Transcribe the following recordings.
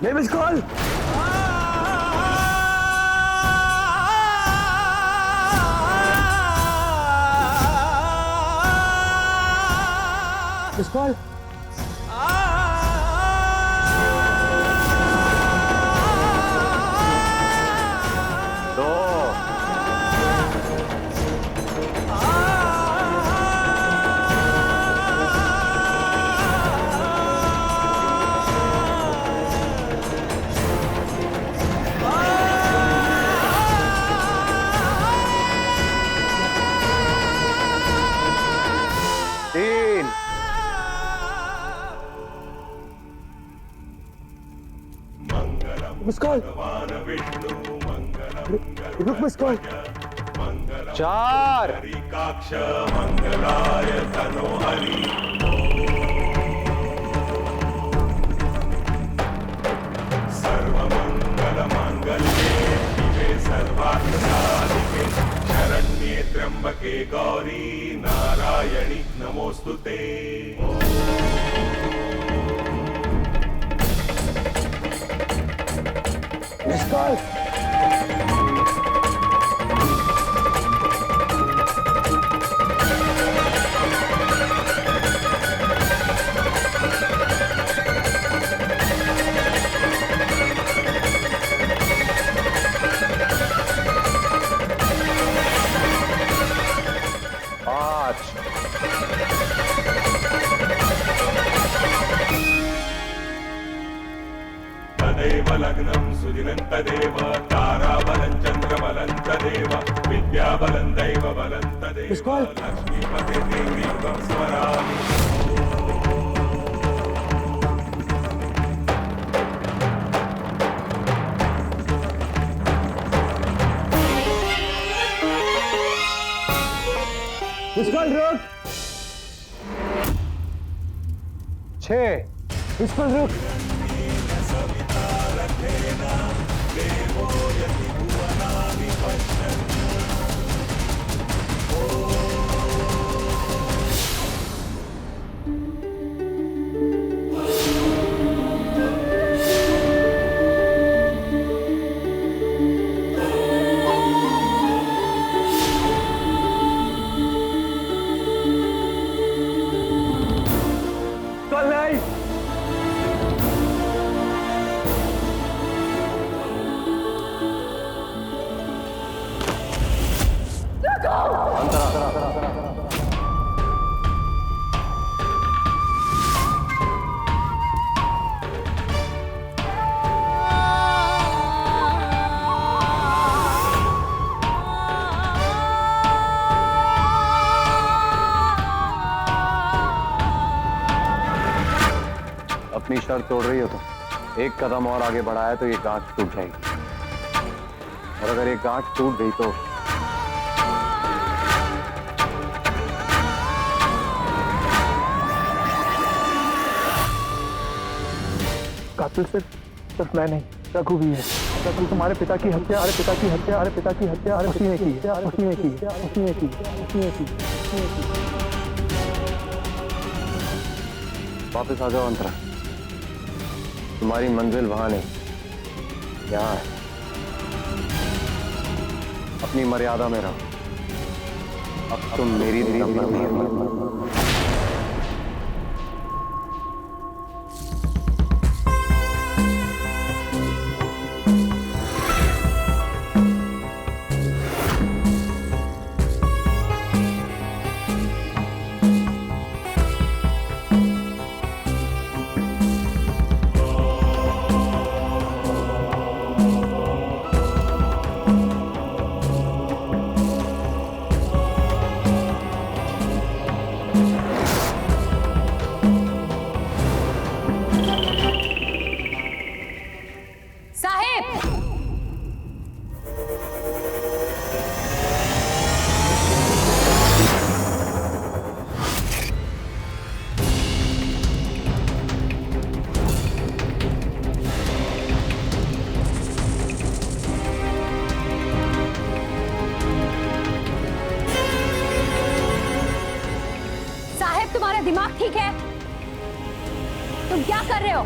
ले miss call. Miss call. Miss call. रुक miss call. 4 मंगलाय तनोहरि। सर्वमंगल मांगल्ये शिवे सर्वार्थसाधिके शरण्ये त्र्यंबके गौरी नारायणि नमोस्तुते। Miss call. तदेव लग्नं सुदिनं तदेव ताराबलं चन्द्रबलं तदेव विद्याबलं दैवबलं तदेव लक्ष्मीपते देवी त्वं स्मरामि। मिस कॉल रुक। 6 मिस कॉल रुक। अपनी शर्त तोड़ रही हो तो एक कदम और आगे बढ़ाया तो ये गांठ टूट जाएगी, और अगर ये गांठ टूट गई तो कातिल सिर्फ मैं नहीं, रघु भी है। रघु तुम्हारे पिता की हत्या, अरे पिता की हत्या, अरे पिता की हत्या, अरे उसी ने की, उसी ने की, उसी ने की, उसी ने की। वापस आ जाओ अंतरा, तुम्हारी मंजिल वहां नहीं, यहाँ है। अपनी मर्यादा में रहो, अब तुम मेरी नंबर नहीं हो। तुम्हारा दिमाग ठीक है? तुम क्या कर रहे हो?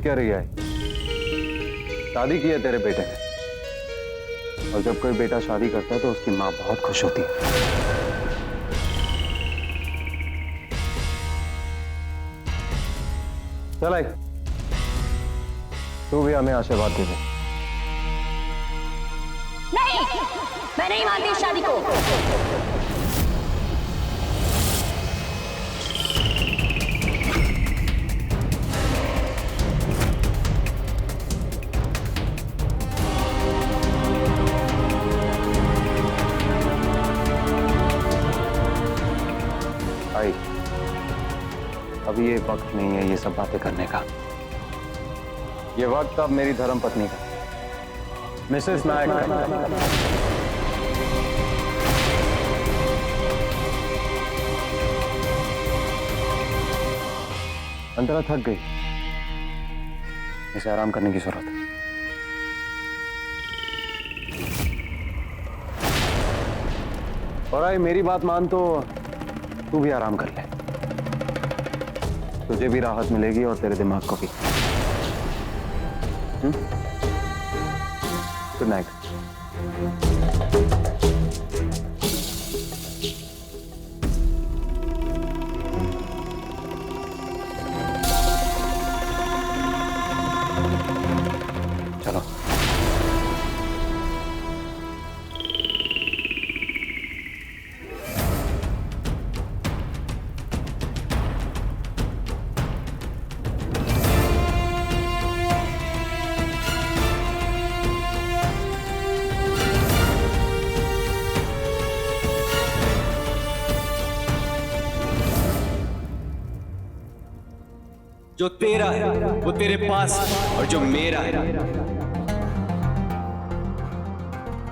क्या रही है? शादी की है तेरे बेटे ने, और जब कोई बेटा शादी करता है तो उसकी माँ बहुत खुश होती है। चल आई, तू भी हमें आशीर्वाद दे दे। नहीं, मैं नहीं मानती इस शादी को। आई, अभी ये वक्त नहीं है ये सब बातें करने का। ये वक्त अब मेरी धर्मपत्नी का, मिसेस नायक का। अंतरा थक गई, इसे आराम करने की जरूरत है। और आई, मेरी बात मान तो तू भी आराम कर ले, तुझे भी राहत मिलेगी और तेरे दिमाग को भी। Good night. चलो। जो तेरा है वो तेरे पास है, और जो मेरा है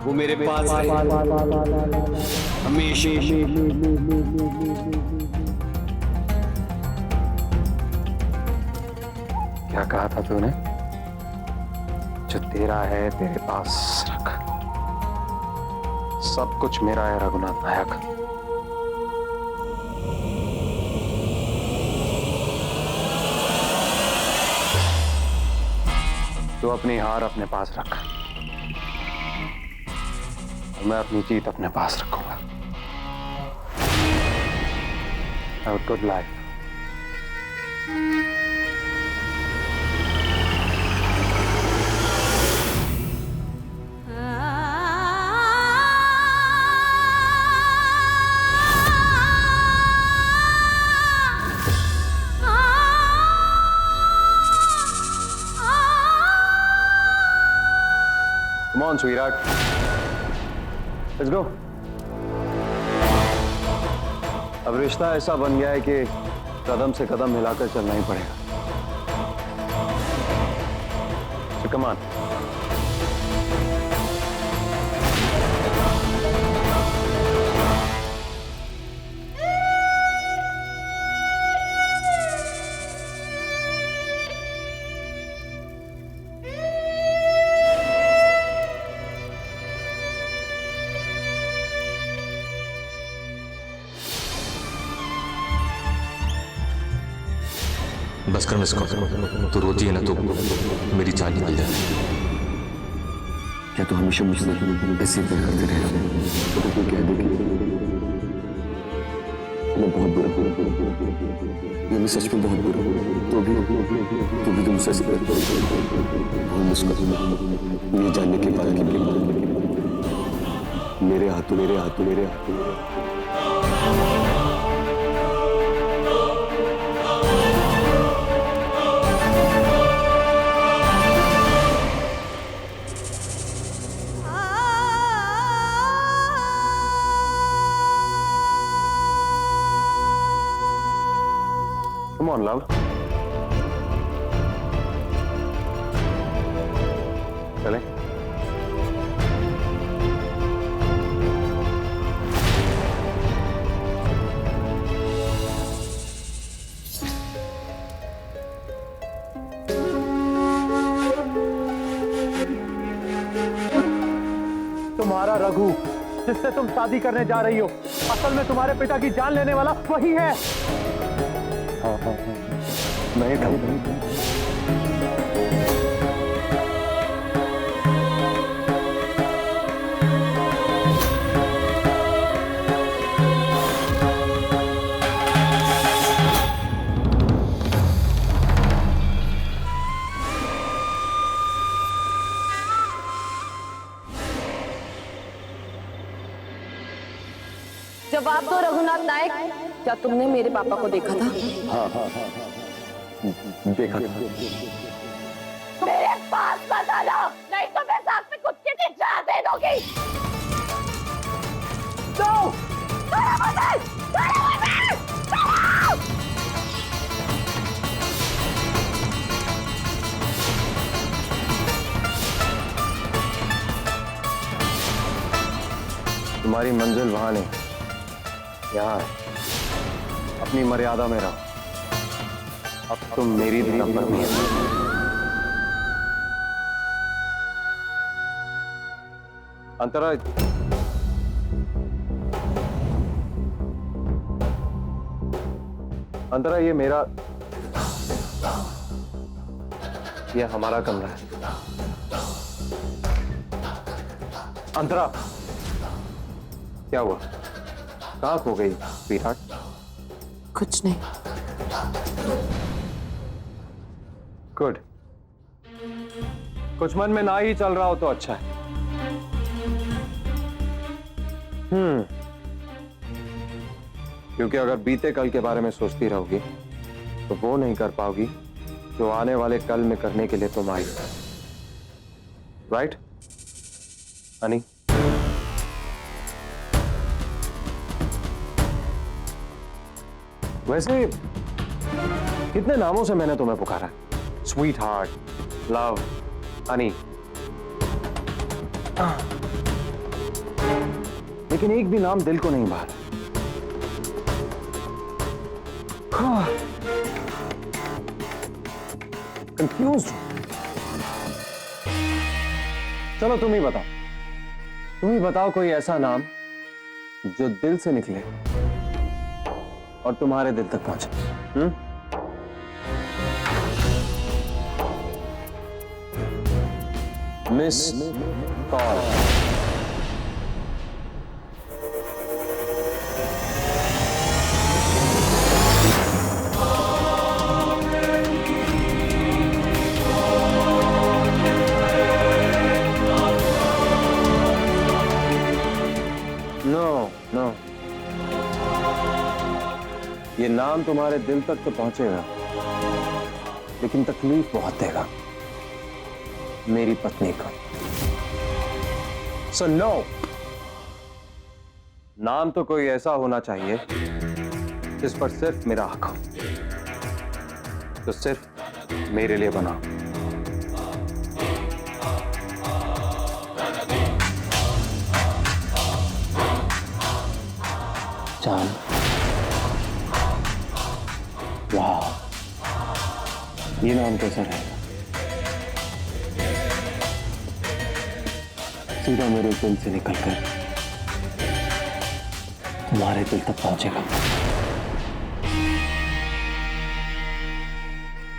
वो मेरे पास है हमेशा। क्या कहा था तूने? जो तेरा है तेरे पास रख। सब कुछ मेरा है रघुनाथ नायक। तू अपनी हार अपने पास रख और मैं अपनी जीत अपने पास रखूंगा। Have a good life. Come on, sweetheart. Let's go. अब रिश्ता ऐसा बन गया है कि कदम से कदम मिलाकर चलना ही पड़ेगा। So come on. बस कर मिस कॉल। तू रोती है ना तो मेरी जान निकल जाती है। क्या तू हमेशा मुझसे ऐसे प्यार करते रहेगा? तो तू कह देगी मैं बहुत बुरा हूँ, मैं सच में बहुत बुरा हूँ, तो भी तुमसे ऐसे प्यार बहुत मुश्किल ये जानने के बाद कि मेरे हाथों Come on, love. चले। तुम्हारा रघु जिससे तुम शादी करने जा रही हो, असल में तुम्हारे पिता की जान लेने वाला वही है। नहीं था। जवाब दो रघुनाथ नायक, क्या तुमने मेरे पापा को देखा था? देखा था। मेरे पास मत आना, नहीं तो मैं साथ में खुद की जान दे दूंगी। जाओ। तुम्हारी मंजिल वहां नहीं, यहाँ है। अपनी मर्यादा में रहो। अब तुम मेरी धर्म पत्नी हो। अंतरा, अंतरा, ये मेरा, ये हमारा कमरा है। अंतरा, क्या हुआ? कहाँ खो गई स्वीटहार्ट? कुछ नहीं। गुड। कुछ मन में ना ही चल रहा हो तो अच्छा है। क्योंकि अगर बीते कल के बारे में सोचती रहोगी तो वो नहीं कर पाओगी जो आने वाले कल में करने के लिए तुम आई। राइट हनी? वैसे कितने नामों से मैंने तुम्हें पुकारा? स्वीट हार्ट, लव, हनी, लेकिन एक भी नाम दिल को नहीं भा रहा। कंफ्यूज्ड। चलो तुम ही बताओ, तुम ही बताओ कोई ऐसा नाम जो दिल से निकले और तुम्हारे दिल तक पहुंचे। Miss call. नो, ये नाम तुम्हारे दिल तक तो पहुंचेगा, लेकिन तकलीफ बहुत देगा मेरी पत्नी को। सो नो, नाम तो कोई ऐसा होना चाहिए जिस पर सिर्फ मेरा हक हो, तो सिर्फ मेरे लिए बना। चांद। वाह, ये नाम कैसा रहेगा? सीधा मेरे दिल से निकलकर तुम्हारे दिल तक पहुंचेगा।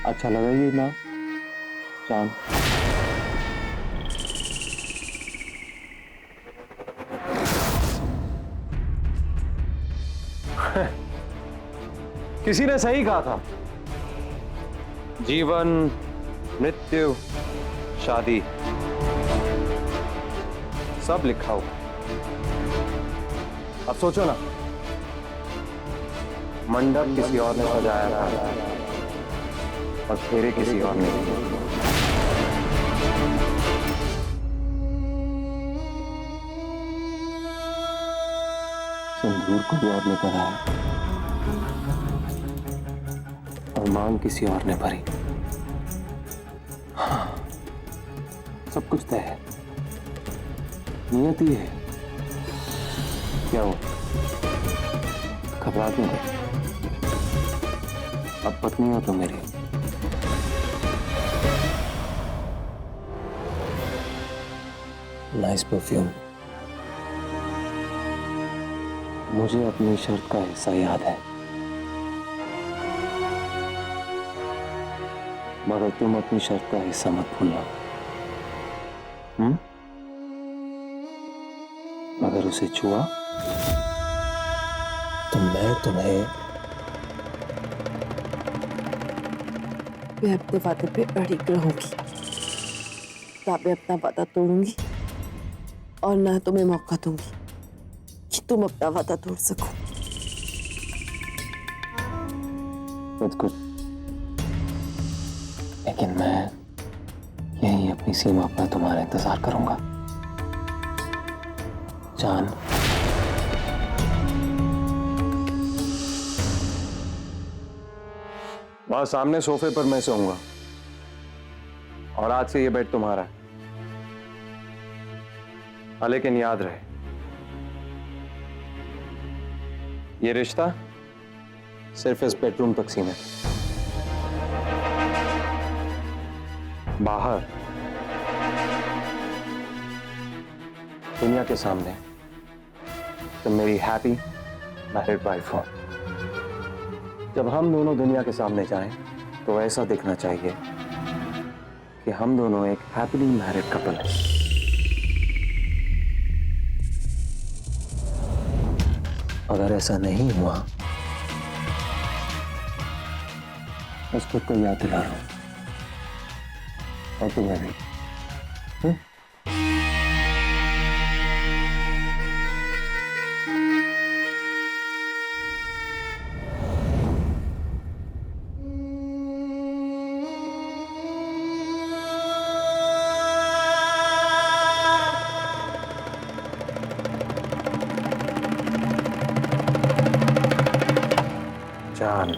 अच्छा लगा ये नाम चांद? किसी ने सही कहा था, जीवन, मृत्यु, शादी, सब लिखा हो। अब सोचो ना, मंडप किसी और ने सजाया था और फेरे किसी और ने। संदूर कोई और ने भरा और मांग किसी और ने भरी। हाँ, सब कुछ तय है, नियत ही है। क्या हो, घबरा क्यों गए? अब पत्नी हो तो मेरी। Nice perfume. मुझे अपनी शर्त का हिस्सा याद है, मगर तुम अपनी शर्त का हिस्सा मत भूलना। अगर उसे छुआ तो मैं तुम्हें अपने वादे पे अड़िग रहूंगी, ना मैं अपना वादा तोड़ूंगी और ना तुम्हें मौका दूंगी कि तुम अपना वादा तोड़ सको। कुछ लेकिन मैं यही अपनी सीमा पर तुम्हारा इंतजार करूंगा जान। वहां सामने सोफे पर मैं सोऊंगा और आज से ये बेड तुम्हारा है। हाँ, लेकिन याद रहे ये रिश्ता सिर्फ इस बेडरूम तक सीमित है। बाहर दुनिया के सामने तुम मेरी हैप्पी मैरिड वाइफ हो। जब हम दोनों दुनिया के सामने जाएं तो ऐसा दिखना चाहिए कि हम दोनों एक हैप्पीली मैरिड कपल हैं। अगर ऐसा नहीं हुआ उसको तो याद दिला रहा हूं और तुम्हें भी। जान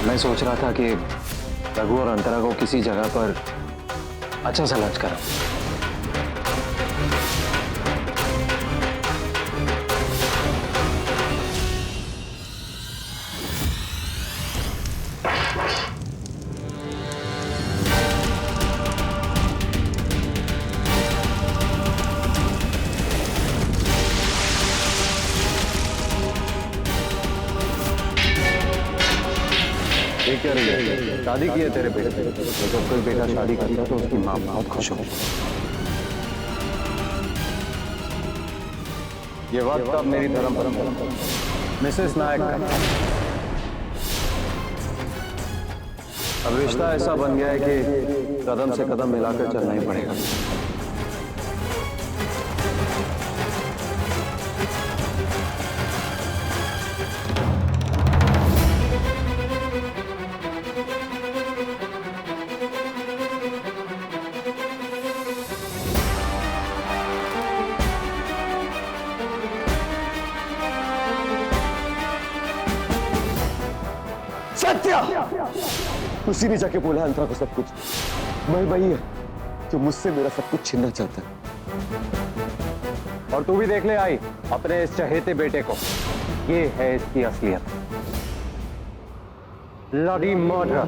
मैं सोच रहा था कि रघु और अंतरा को किसी जगह पर अच्छा सा लंच करा। ये क्या रही है? शादी की है तेरे बेटे ने। जब कोई बेटा शादी करता है तो उसकी माँ बहुत खुश होती है। ये वक्त अब मेरी धर्मपत्नी मिसेस नायक का। अब रिश्ता ऐसा बन गया है कि कदम से कदम मिलाकर चलना ही पड़ेगा। सत्या! उसी ने जाके बोला अंतरा को सब कुछ। मैं वही है जो मुझसे मेरा सब कुछ छीनना चाहता है। और तू भी देख ले आई अपने इस चहेते बेटे को। ये है इसकी असलियत। Bloody murder.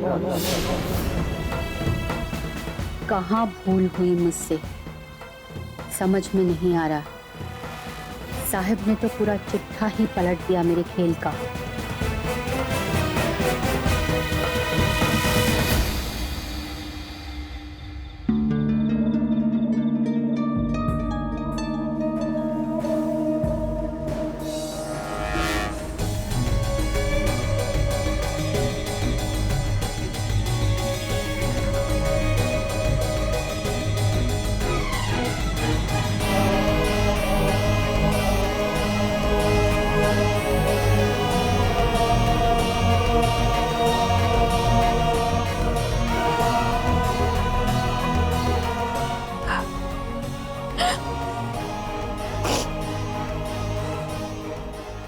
कहाँ भूल हुई मुझसे समझ में नहीं आ रहा। साहब ने तो पूरा चिट्ठा ही पलट दिया मेरे खेल का।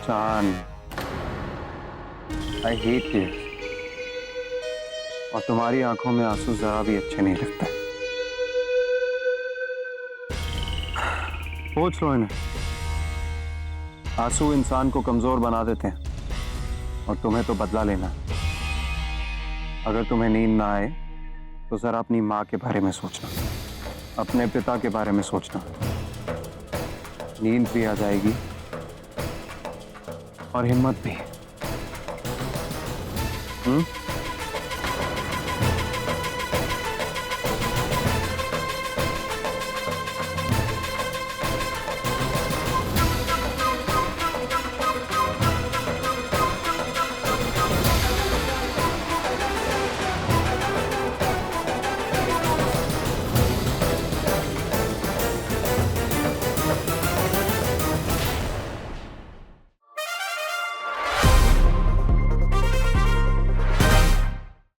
चान, I hate tears। और तुम्हारी आंखों में आंसू जरा भी अच्छे नहीं लगते। पूछ लो इन्हें। आंसू इंसान को कमजोर बना देते हैं और तुम्हें तो बदला लेना। अगर तुम्हें नींद ना आए तो जरा अपनी माँ के बारे में सोचना, अपने पिता के बारे में सोचना। नींद भी आ जाएगी और हिम्मत भी।